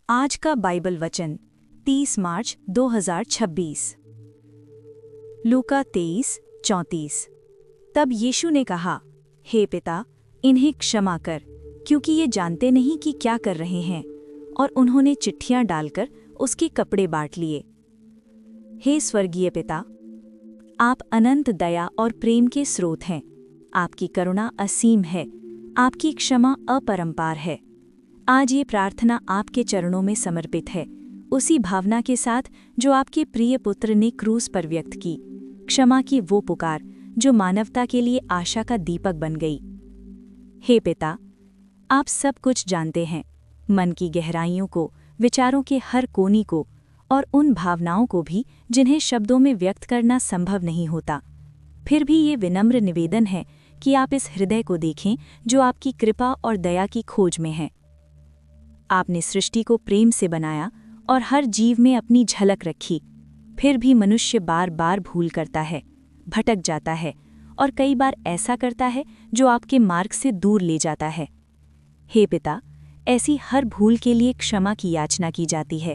आज का बाइबल वचन 30 मार्च 2026। लूका 23:34। तब यीशु ने कहा, हे पिता, इन्हें क्षमा कर, क्योंकि ये जानते नहीं कि क्या कर रहे हैं। और उन्होंने चिट्ठियां डालकर उसके कपड़े बांट लिए। हे स्वर्गीय पिता, आप अनंत दया और प्रेम के स्रोत हैं। आपकी करुणा असीम है, आपकी क्षमा अपरंपार है। आज ये प्रार्थना आपके चरणों में समर्पित है, उसी भावना के साथ जो आपके प्रिय पुत्र ने क्रूस पर व्यक्त की। क्षमा की वो पुकार जो मानवता के लिए आशा का दीपक बन गई। हे पिता, आप सब कुछ जानते हैं, मन की गहराइयों को, विचारों के हर कोनी को, और उन भावनाओं को भी जिन्हें शब्दों में व्यक्त करना संभव नहीं होता। फिर भी ये विनम्र निवेदन है कि आप इस हृदय को देखें जो आपकी कृपा और दया की खोज में है। आपने सृष्टि को प्रेम से बनाया और हर जीव में अपनी झलक रखी। फिर भी मनुष्य बार बार भूल करता है, भटक जाता है और कई बार ऐसा करता है जो आपके मार्ग से दूर ले जाता है। हे पिता, ऐसी हर भूल के लिए क्षमा की याचना की जाती है,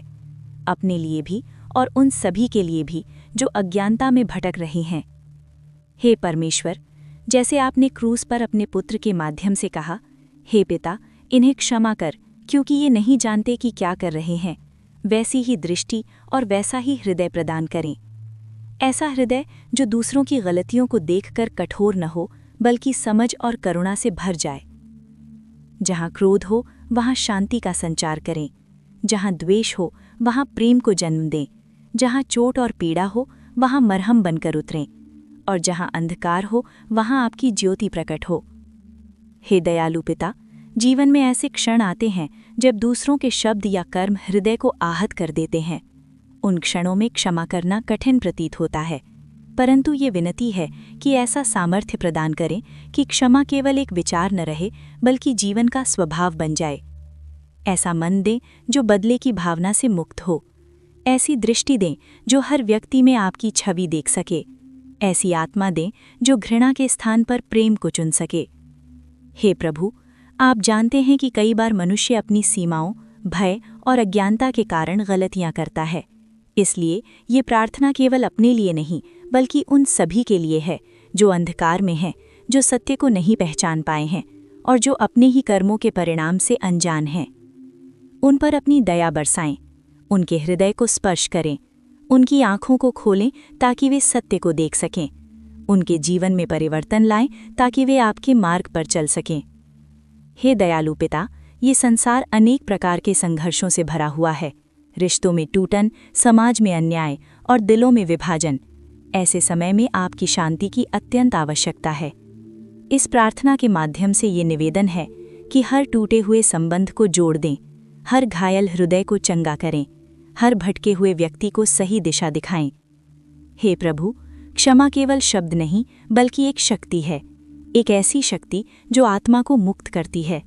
अपने लिए भी और उन सभी के लिए भी जो अज्ञानता में भटक रहे हैं। हे परमेश्वर, जैसे आपने क्रूस पर अपने पुत्र के माध्यम से कहा, हे पिता, इन्हें क्षमा कर, क्योंकि ये नहीं जानते कि क्या कर रहे हैं, वैसी ही दृष्टि और वैसा ही हृदय प्रदान करें। ऐसा हृदय जो दूसरों की गलतियों को देखकर कठोर न हो, बल्कि समझ और करुणा से भर जाए। जहाँ क्रोध हो वहाँ शांति का संचार करें, जहाँ द्वेष हो वहाँ प्रेम को जन्म दें, जहाँ चोट और पीड़ा हो वहाँ मरहम बनकर उतरें, और जहाँ अंधकार हो वहाँ आपकी ज्योति प्रकट हो। हे दयालु पिता, जीवन में ऐसे क्षण आते हैं जब दूसरों के शब्द या कर्म हृदय को आहत कर देते हैं। उन क्षणों में क्षमा करना कठिन प्रतीत होता है, परंतु ये विनती है कि ऐसा सामर्थ्य प्रदान करें कि क्षमा केवल एक विचार न रहे, बल्कि जीवन का स्वभाव बन जाए। ऐसा मन दें जो बदले की भावना से मुक्त हो। ऐसी दृष्टि दें जो हर व्यक्ति में आपकी छवि देख सके। ऐसी आत्मा दें जो घृणा के स्थान पर प्रेम को चुन सके। हे प्रभु, आप जानते हैं कि कई बार मनुष्य अपनी सीमाओं, भय और अज्ञानता के कारण गलतियां करता है। इसलिए ये प्रार्थना केवल अपने लिए नहीं, बल्कि उन सभी के लिए है जो अंधकार में हैं, जो सत्य को नहीं पहचान पाए हैं और जो अपने ही कर्मों के परिणाम से अनजान हैं। उन पर अपनी दया बरसाएं, उनके हृदय को स्पर्श करें, उनकी आंखों को खोलें ताकि वे सत्य को देख सकें, उनके जीवन में परिवर्तन लाएं ताकि वे आपके मार्ग पर चल सकें। हे दयालु पिता, ये संसार अनेक प्रकार के संघर्षों से भरा हुआ है। रिश्तों में टूटन, समाज में अन्याय और दिलों में विभाजन। ऐसे समय में आपकी शांति की अत्यंत आवश्यकता है। इस प्रार्थना के माध्यम से ये निवेदन है कि हर टूटे हुए संबंध को जोड़ दें, हर घायल हृदय को चंगा करें, हर भटके हुए व्यक्ति को सही दिशा दिखाएं। हे प्रभु, क्षमा केवल शब्द नहीं, बल्कि एक शक्ति है, एक ऐसी शक्ति जो आत्मा को मुक्त करती है।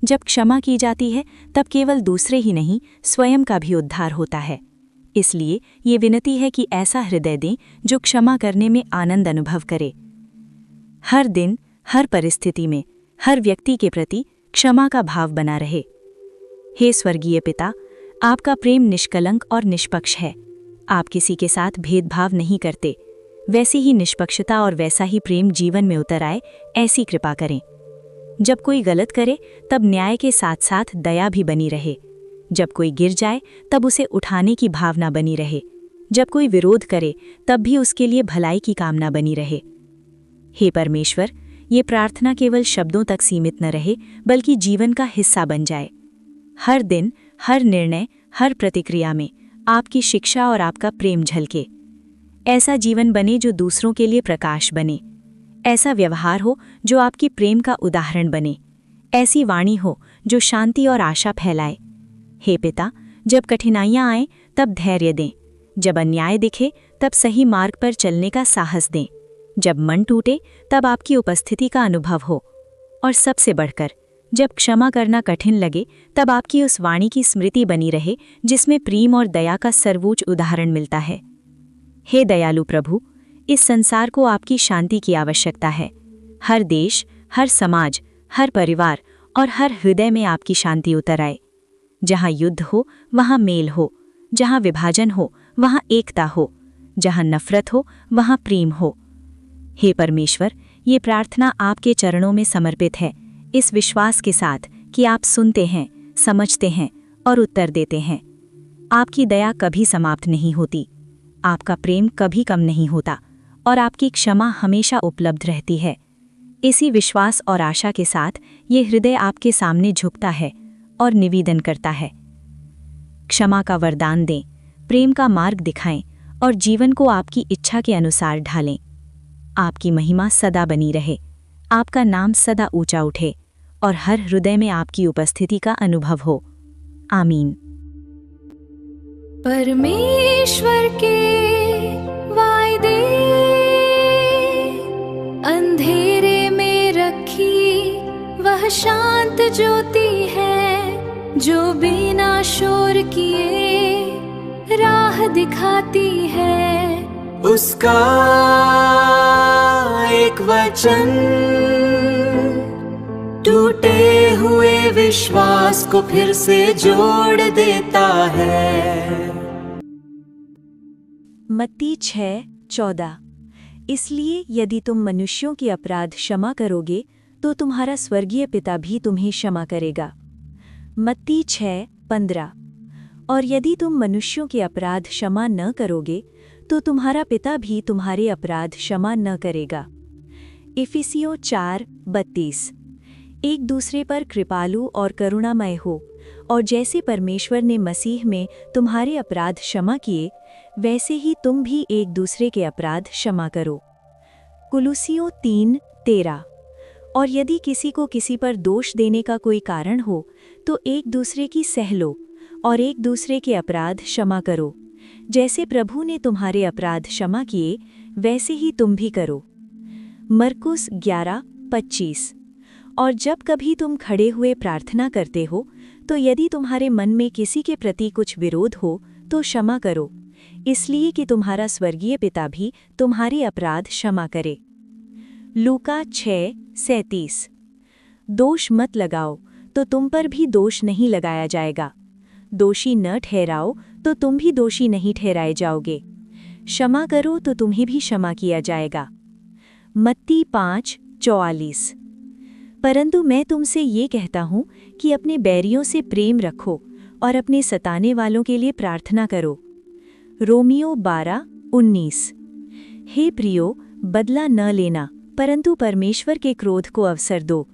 जब क्षमा की जाती है तब केवल दूसरे ही नहीं, स्वयं का भी उद्धार होता है। इसलिए ये विनती है कि ऐसा हृदय दें जो क्षमा करने में आनंद अनुभव करे। हर दिन, हर परिस्थिति में, हर व्यक्ति के प्रति क्षमा का भाव बना रहे। हे स्वर्गीय पिता, आपका प्रेम निष्कलंक और निष्पक्ष है। आप किसी के साथ भेदभाव नहीं करते। वैसी ही निष्पक्षता और वैसा ही प्रेम जीवन में उतर आए, ऐसी कृपा करें। जब कोई गलत करे तब न्याय के साथ साथ दया भी बनी रहे। जब कोई गिर जाए तब उसे उठाने की भावना बनी रहे। जब कोई विरोध करे तब भी उसके लिए भलाई की कामना बनी रहे। हे परमेश्वर, ये प्रार्थना केवल शब्दों तक सीमित न रहे, बल्कि जीवन का हिस्सा बन जाए। हर दिन, हर निर्णय, हर प्रतिक्रिया में आपकी शिक्षा और आपका प्रेम झलके। ऐसा जीवन बने जो दूसरों के लिए प्रकाश बने। ऐसा व्यवहार हो जो आपकी प्रेम का उदाहरण बने। ऐसी वाणी हो जो शांति और आशा फैलाए। हे पिता, जब कठिनाइयां आएं तब धैर्य दें, जब अन्याय दिखे तब सही मार्ग पर चलने का साहस दें, जब मन टूटे तब आपकी उपस्थिति का अनुभव हो, और सबसे बढ़कर जब क्षमा करना कठिन लगे तब आपकी उस वाणी की स्मृति बनी रहे जिसमें प्रेम और दया का सर्वोच्च उदाहरण मिलता है। हे दयालु प्रभु, इस संसार को आपकी शांति की आवश्यकता है। हर देश, हर समाज, हर परिवार और हर हृदय में आपकी शांति उतर आए। जहाँ युद्ध हो वहाँ मेल हो, जहाँ विभाजन हो वहाँ एकता हो, जहाँ नफरत हो वहाँ प्रेम हो। हे परमेश्वर, ये प्रार्थना आपके चरणों में समर्पित है, इस विश्वास के साथ कि आप सुनते हैं, समझते हैं और उत्तर देते हैं। आपकी दया कभी समाप्त नहीं होती, आपका प्रेम कभी कम नहीं होता और आपकी क्षमा हमेशा उपलब्ध रहती है। इसी विश्वास और आशा के साथ ये हृदय आपके सामने झुकता है और निवेदन करता है। क्षमा का वरदान दें, प्रेम का मार्ग दिखाएं और जीवन को आपकी इच्छा के अनुसार ढालें। आपकी महिमा सदा बनी रहे, आपका नाम सदा ऊंचा उठे और हर हृदय में आपकी उपस्थिति का अनुभव हो। आमीन। परमेश्वर के वायदे अंधेरे में रखी वह शांत ज्योति है, जो बिना शोर किए राह दिखाती है। उसका एक वचन टूटे हुए विश्वास को फिर से जोड़ देता है। मत्ती 6:14। इसलिए यदि तुम मनुष्यों के अपराध क्षमा करोगे तो तुम्हारा स्वर्गीय पिता भी तुम्हें क्षमा करेगा। मत्ती 6:15। और यदि तुम मनुष्यों के अपराध क्षमा न करोगे तो तुम्हारा पिता भी तुम्हारे अपराध क्षमा न करेगा। इफिसियों 4:32। एक दूसरे पर कृपालु और करुणामय हो, और जैसे परमेश्वर ने मसीह में तुम्हारे अपराध क्षमा किए, वैसे ही तुम भी एक दूसरे के अपराध क्षमा करो। कुलुसियों 3:13। और यदि किसी को किसी पर दोष देने का कोई कारण हो तो एक दूसरे की सह लो और एक दूसरे के अपराध क्षमा करो। जैसे प्रभु ने तुम्हारे अपराध क्षमा किए, वैसे ही तुम भी करो। मरकुस 11:25। और जब कभी तुम खड़े हुए प्रार्थना करते हो तो यदि तुम्हारे मन में किसी के प्रति कुछ विरोध हो तो क्षमा करो, इसलिए कि तुम्हारा स्वर्गीय पिता भी तुम्हारे अपराध क्षमा करे। लूका 6:37। दोष मत लगाओ तो तुम पर भी दोष नहीं लगाया जाएगा, दोषी न ठहराओ तो तुम भी दोषी नहीं ठहराए जाओगे, क्षमा करो तो तुम्हें भी क्षमा किया जाएगा। मत्ती 5:44। परंतु मैं तुमसे ये कहता हूँ कि अपने बैरियों से प्रेम रखो और अपने सताने वालों के लिए प्रार्थना करो। रोमियो 12:19। हे प्रियो, बदला न लेना परंतु परमेश्वर के क्रोध को अवसर दो,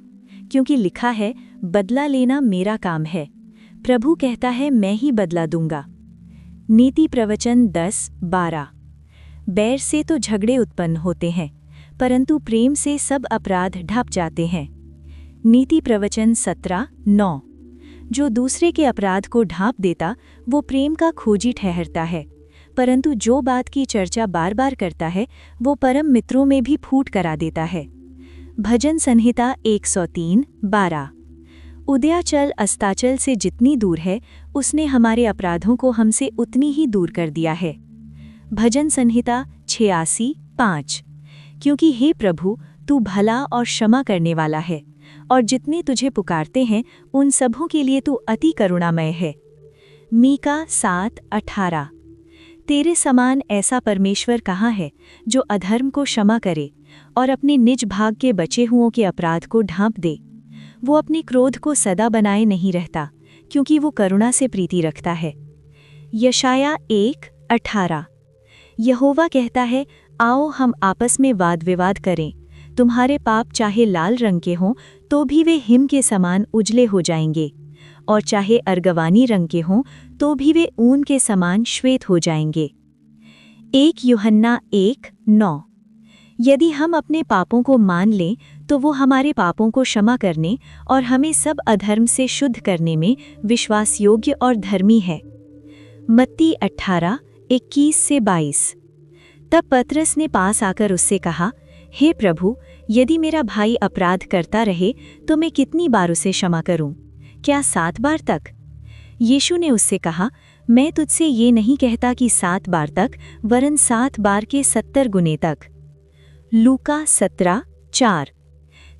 क्योंकि लिखा है, बदला लेना मेरा काम है, प्रभु कहता है मैं ही बदला दूंगा। नीति प्रवचन 10:12। बैर से तो झगड़े उत्पन्न होते हैं, परंतु प्रेम से सब अपराध ढप जाते हैं। नीति प्रवचन 17:9। जो दूसरे के अपराध को ढांप देता वो प्रेम का खोजी ठहरता है, परंतु जो बात की चर्चा बार बार करता है वो परम मित्रों में भी फूट करा देता है। भजन संहिता 103:12। उदयाचल अस्ताचल से जितनी दूर है उसने हमारे अपराधों को हमसे उतनी ही दूर कर दिया है। भजन संहिता 86:5। क्योंकि हे प्रभु, तू भला और क्षमा करने वाला है और जितने तुझे पुकारते हैं उन सबों के लिए तू अति करुणामय है। मीका 7:18। तेरे समान ऐसा परमेश्वर कहाँ है जो अधर्म को क्षमा करे और अपने निज भाग के बचे हुओं के अपराध को ढांप दे। वो अपने क्रोध को सदा बनाए नहीं रहता, क्योंकि वो करुणा से प्रीति रखता है। यशाया 1:18। यहोवा कहता है, आओ हम आपस में वाद विवाद करें, तुम्हारे पाप चाहे लाल रंग के हों तो भी वे हिम के समान उजले हो जाएंगे, और चाहे अर्गवानी रंग के हों तो भी वे ऊन के समान श्वेत हो जाएंगे। 1 यूहन्ना 1:9। यदि हम अपने पापों को मान लें तो वो हमारे पापों को क्षमा करने और हमें सब अधर्म से शुद्ध करने में विश्वास योग्य और धर्मी है। मत्ती 18:21-22। तब पतरस ने पास आकर उससे कहा, हे प्रभु, यदि मेरा भाई अपराध करता रहे तो मैं कितनी बार उसे क्षमा करूं? क्या 7 बार तक? यीशु ने उससे कहा, मैं तुझसे ये नहीं कहता कि 7 बार तक, वरन 7 बार के 70 गुने तक। लूका 17:4।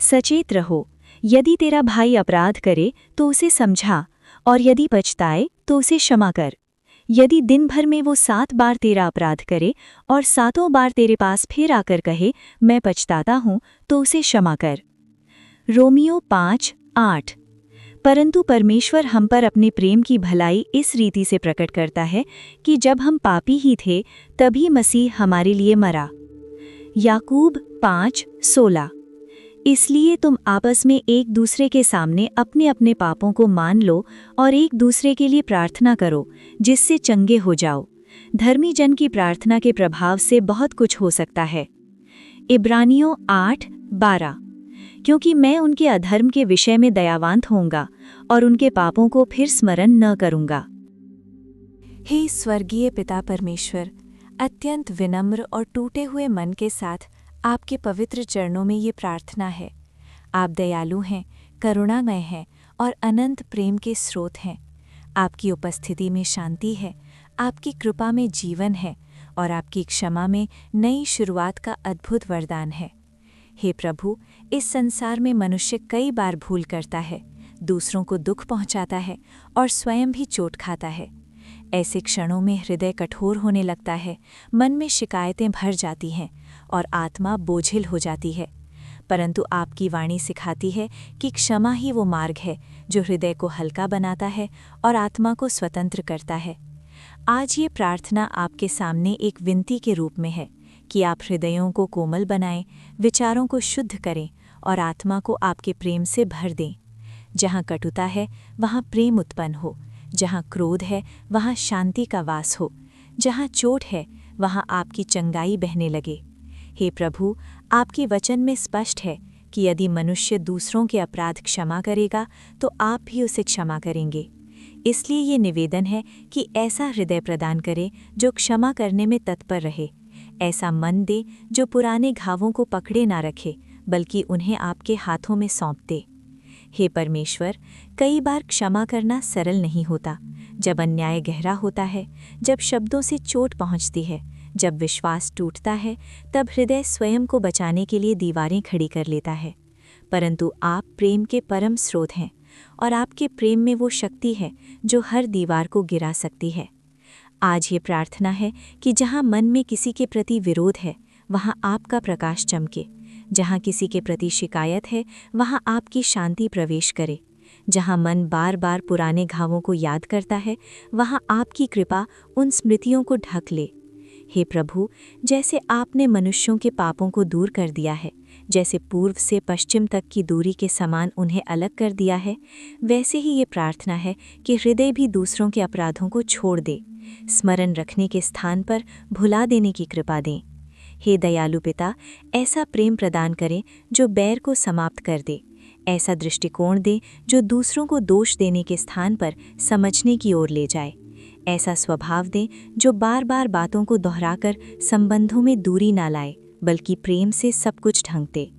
सचेत रहो, यदि तेरा भाई अपराध करे तो उसे समझा, और यदि पछताए तो उसे क्षमा कर। यदि दिन भर में वो 7 बार तेरा अपराध करे और 7 बार तेरे पास फिर आकर कहे मैं पछताता हूँ, तो उसे क्षमा कर। रोमियो 5:8। परंतु परमेश्वर हम पर अपने प्रेम की भलाई इस रीति से प्रकट करता है कि जब हम पापी ही थे तभी मसीह हमारे लिए मरा। याकूब 5:16। इसलिए तुम आपस में एक दूसरे के सामने अपने अपने पापों को मान लो और एक दूसरे के लिए प्रार्थना करो, जिससे चंगे हो जाओ। धर्मी जन की प्रार्थना के प्रभाव से बहुत कुछ हो सकता है। इब्रानियों 8:12। क्योंकि मैं उनके अधर्म के विषय में दयावांत होऊंगा और उनके पापों को फिर स्मरण न करूंगा। हे स्वर्गीय पिता परमेश्वर, अत्यंत विनम्र और टूटे हुए मन के साथ आपके पवित्र चरणों में ये प्रार्थना है। आप दयालु हैं, करुणामय हैं और अनंत प्रेम के स्रोत हैं। आपकी उपस्थिति में शांति है, आपकी कृपा में जीवन है और आपकी क्षमा में नई शुरुआत का अद्भुत वरदान है। हे प्रभु, इस संसार में मनुष्य कई बार भूल करता है, दूसरों को दुख पहुंचाता है और स्वयं भी चोट खाता है। ऐसे क्षणों में हृदय कठोर होने लगता है, मन में शिकायतें भर जाती हैं और आत्मा बोझिल हो जाती है। परंतु आपकी वाणी सिखाती है कि क्षमा ही वो मार्ग है जो हृदय को हल्का बनाता है और आत्मा को स्वतंत्र करता है। आज ये प्रार्थना आपके सामने एक विनती के रूप में है कि आप हृदयों को कोमल बनाएं, विचारों को शुद्ध करें और आत्मा को आपके प्रेम से भर दें। जहाँ कटुता है वहाँ प्रेम उत्पन्न हो, जहाँ क्रोध है वहाँ शांति का वास हो, जहाँ चोट है वहाँ आपकी चंगाई बहने लगे। हे प्रभु, आपके वचन में स्पष्ट है कि यदि मनुष्य दूसरों के अपराध क्षमा करेगा तो आप भी उसे क्षमा करेंगे। इसलिए ये निवेदन है कि ऐसा हृदय प्रदान करें जो क्षमा करने में तत्पर रहे, ऐसा मन दे जो पुराने घावों को पकड़े ना रखे बल्कि उन्हें आपके हाथों में सौंप दे। हे परमेश्वर, कई बार क्षमा करना सरल नहीं होता। जब अन्याय गहरा होता है, जब शब्दों से चोट पहुंचती है, जब विश्वास टूटता है, तब हृदय स्वयं को बचाने के लिए दीवारें खड़ी कर लेता है। परंतु आप प्रेम के परम स्रोत हैं और आपके प्रेम में वो शक्ति है जो हर दीवार को गिरा सकती है। आज ये प्रार्थना है कि जहाँ मन में किसी के प्रति विरोध है वहाँ आपका प्रकाश चमके, जहाँ किसी के प्रति शिकायत है वहाँ आपकी शांति प्रवेश करे, जहाँ मन बार बार पुराने घावों को याद करता है वहाँ आपकी कृपा उन स्मृतियों को ढक ले। हे प्रभु, जैसे आपने मनुष्यों के पापों को दूर कर दिया है, जैसे पूर्व से पश्चिम तक की दूरी के समान उन्हें अलग कर दिया है, वैसे ही ये प्रार्थना है कि हृदय भी दूसरों के अपराधों को छोड़ दे, स्मरण रखने के स्थान पर भुला देने की कृपा दें। हे दयालु पिता, ऐसा प्रेम प्रदान करें जो बैर को समाप्त कर दे, ऐसा दृष्टिकोण दें जो दूसरों को दोष देने के स्थान पर समझने की ओर ले जाए, ऐसा स्वभाव दें जो बार बार बातों को दोहराकर संबंधों में दूरी ना लाए बल्कि प्रेम से सब कुछ ढंक दे।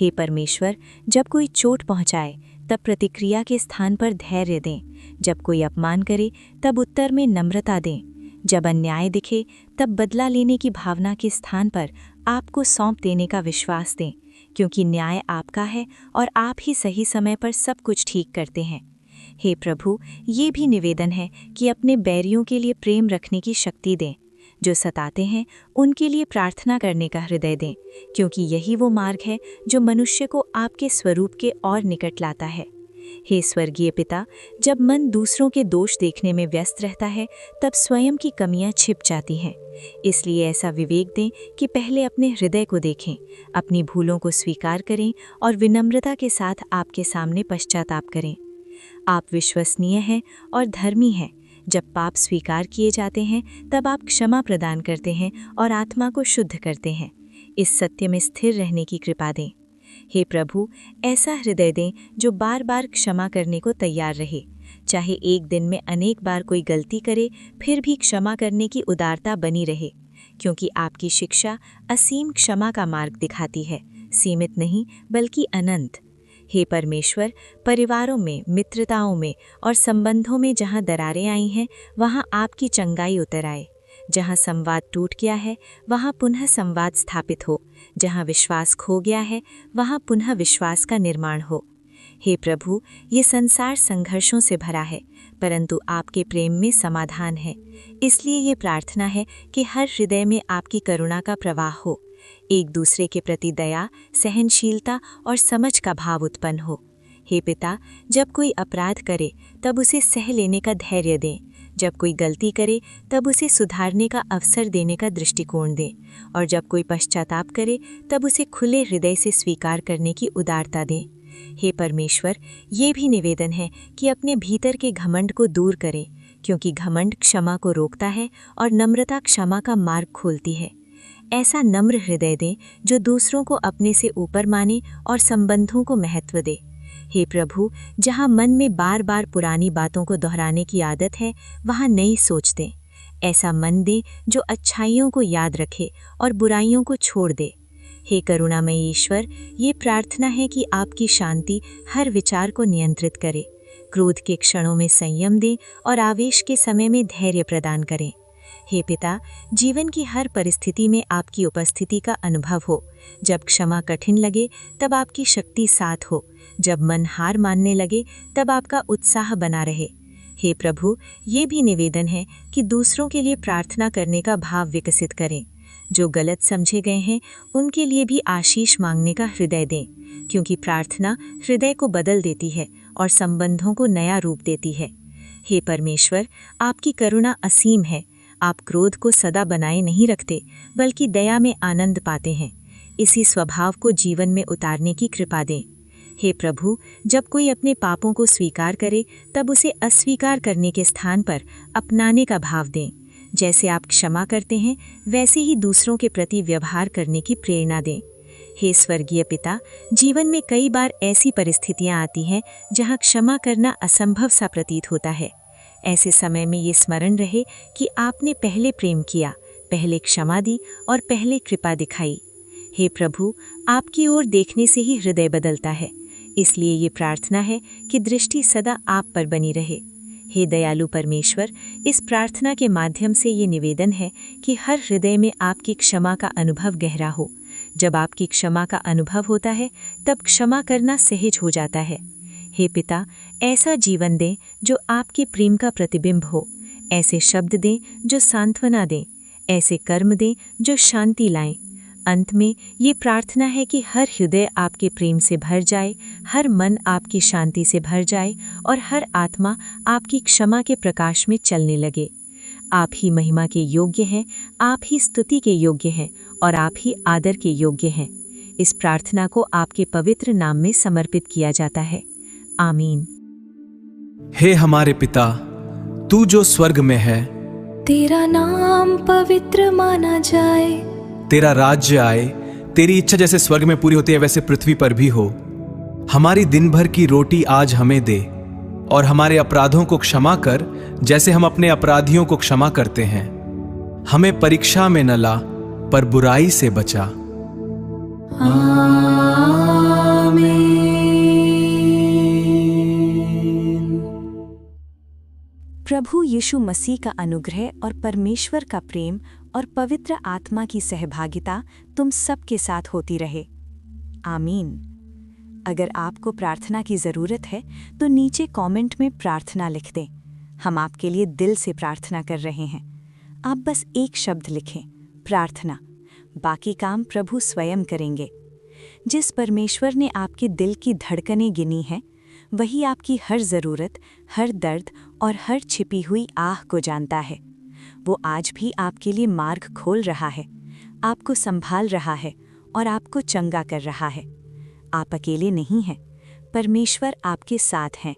हे परमेश्वर, जब कोई चोट पहुंचाए तब प्रतिक्रिया के स्थान पर धैर्य दें, जब कोई अपमान करे तब उत्तर में नम्रता दें, जब अन्याय दिखे तब बदला लेने की भावना के स्थान पर आपको सौंप देने का विश्वास दें, क्योंकि न्याय आपका है और आप ही सही समय पर सब कुछ ठीक करते हैं। हे प्रभु, ये भी निवेदन है कि अपने बैरियों के लिए प्रेम रखने की शक्ति दें, जो सताते हैं उनके लिए प्रार्थना करने का हृदय दें, क्योंकि यही वो मार्ग है जो मनुष्य को आपके स्वरूप के और निकट लाता है। हे स्वर्गीय पिता, जब मन दूसरों के दोष देखने में व्यस्त रहता है तब स्वयं की कमियां छिप जाती हैं। इसलिए ऐसा विवेक दें कि पहले अपने हृदय को देखें, अपनी भूलों को स्वीकार करें और विनम्रता के साथ आपके सामने पश्चाताप करें। आप विश्वसनीय हैं और धर्मी हैं। जब पाप स्वीकार किए जाते हैं तब आप क्षमा प्रदान करते हैं और आत्मा को शुद्ध करते हैं। इस सत्य में स्थिर रहने की कृपा दें। हे प्रभु, ऐसा हृदय दें जो बार बार क्षमा करने को तैयार रहे, चाहे एक दिन में अनेक बार कोई गलती करे फिर भी क्षमा करने की उदारता बनी रहे, क्योंकि आपकी शिक्षा असीम क्षमा का मार्ग दिखाती है, सीमित नहीं बल्कि अनंत। हे परमेश्वर, परिवारों में, मित्रताओं में और संबंधों में जहाँ दरारें आई हैं वहाँ आपकी चंगाई उतर आए। जहाँ संवाद टूट गया है वहाँ पुनः संवाद स्थापित हो, जहाँ विश्वास खो गया है वहाँ पुनः विश्वास का निर्माण हो। हे प्रभु, ये संसार संघर्षों से भरा है, परंतु आपके प्रेम में समाधान है। इसलिए ये प्रार्थना है कि हर हृदय में आपकी करुणा का प्रवाह हो, एक दूसरे के प्रति दया, सहनशीलता और समझ का भाव उत्पन्न हो। हे पिता, जब कोई अपराध करे तब उसे सह लेने का धैर्य दें, जब कोई गलती करे तब उसे सुधारने का अवसर देने का दृष्टिकोण दें, और जब कोई पश्चाताप करे तब उसे खुले हृदय से स्वीकार करने की उदारता दें। हे परमेश्वर, ये भी निवेदन है कि अपने भीतर के घमंड को दूर करें, क्योंकि घमंड क्षमा को रोकता है और नम्रता क्षमा का मार्ग खोलती है। ऐसा नम्र हृदय दें जो दूसरों को अपने से ऊपर माने और संबंधों को महत्व दे। हे प्रभु, जहाँ मन में बार बार पुरानी बातों को दोहराने की आदत है, वहाँ नई सोच दें। ऐसा मन दें जो अच्छाइयों को याद रखे और बुराइयों को छोड़ दे। हे करुणामय ईश्वर, ये प्रार्थना है कि आपकी शांति हर विचार को नियंत्रित करे, क्रोध के क्षणों में संयम दें और आवेश के समय में धैर्य प्रदान करें। हे पिता, जीवन की हर परिस्थिति में आपकी उपस्थिति का अनुभव हो। जब क्षमा कठिन लगे तब आपकी शक्ति साथ हो, जब मन हार मानने लगे तब आपका उत्साह बना रहे। हे प्रभु, ये भी निवेदन है कि दूसरों के लिए प्रार्थना करने का भाव विकसित करें। जो गलत समझे गए हैं उनके लिए भी आशीष मांगने का हृदय दें, क्योंकि प्रार्थना हृदय को बदल देती है और संबंधों को नया रूप देती है। हे परमेश्वर, आपकी करुणा असीम है। आप क्रोध को सदा बनाए नहीं रखते, बल्कि दया में आनंद पाते हैं। इसी स्वभाव को जीवन में उतारने की कृपा दें। हे प्रभु, जब कोई अपने पापों को स्वीकार करे तब उसे अस्वीकार करने के स्थान पर अपनाने का भाव दें। जैसे आप क्षमा करते हैं, वैसे ही दूसरों के प्रति व्यवहार करने की प्रेरणा दें। हे स्वर्गीय पिता, जीवन में कई बार ऐसी परिस्थितियां आती हैं जहां क्षमा करना असंभव सा प्रतीत होता है। ऐसे समय में ये स्मरण रहे कि आपने पहले प्रेम किया, पहले क्षमा दी और पहले कृपा दिखाई। हे प्रभु, आपकी ओर देखने से ही हृदय बदलता है। इसलिए ये प्रार्थना है कि दृष्टि सदा आप पर बनी रहे। हे दयालु परमेश्वर, इस प्रार्थना के माध्यम से ये निवेदन है कि हर हृदय में आपकी क्षमा का अनुभव गहरा हो। जब आपकी क्षमा का अनुभव होता है तब क्षमा करना सहज हो जाता है। हे पिता, ऐसा जीवन दें जो आपके प्रेम का प्रतिबिंब हो, ऐसे शब्द दें जो सांत्वना दें, ऐसे कर्म दें जो शांति लाएं। अंत में ये प्रार्थना है कि हर हृदय आपके प्रेम से भर जाए, हर मन आपकी शांति से भर जाए और हर आत्मा आपकी क्षमा के प्रकाश में चलने लगे। आप ही महिमा के योग्य हैं, आप ही स्तुति के योग्य हैं और आप ही आदर के योग्य हैं। इस प्रार्थना को आपके पवित्र नाम में समर्पित किया जाता है। आमीन। हे हमारे पिता, तू जो स्वर्ग में है, तेरा नाम पवित्र माना जाए। तेरा राज्य आए, तेरी इच्छा जैसे स्वर्ग में पूरी होती है वैसे पृथ्वी पर भी हो। हमारी दिन भर की रोटी आज हमें दे, और हमारे अपराधों को क्षमा कर जैसे हम अपने अपराधियों को क्षमा करते हैं। हमें परीक्षा में न ला, पर बुराई से बचा। आमीन। प्रभु यीशु मसीह का अनुग्रह और परमेश्वर का प्रेम और पवित्र आत्मा की सहभागिता तुम सबके साथ होती रहे। आमीन। अगर आपको प्रार्थना की ज़रूरत है तो नीचे कमेंट में प्रार्थना लिख दें। हम आपके लिए दिल से प्रार्थना कर रहे हैं। आप बस एक शब्द लिखें, प्रार्थना। बाकी काम प्रभु स्वयं करेंगे। जिस परमेश्वर ने आपके दिल की धड़कनें गिनी हैं, वही आपकी हर ज़रूरत, हर दर्द और हर छिपी हुई आह को जानता है। वो आज भी आपके लिए मार्ग खोल रहा है, आपको संभाल रहा है और आपको चंगा कर रहा है। आप अकेले नहीं हैं, परमेश्वर आपके साथ हैं।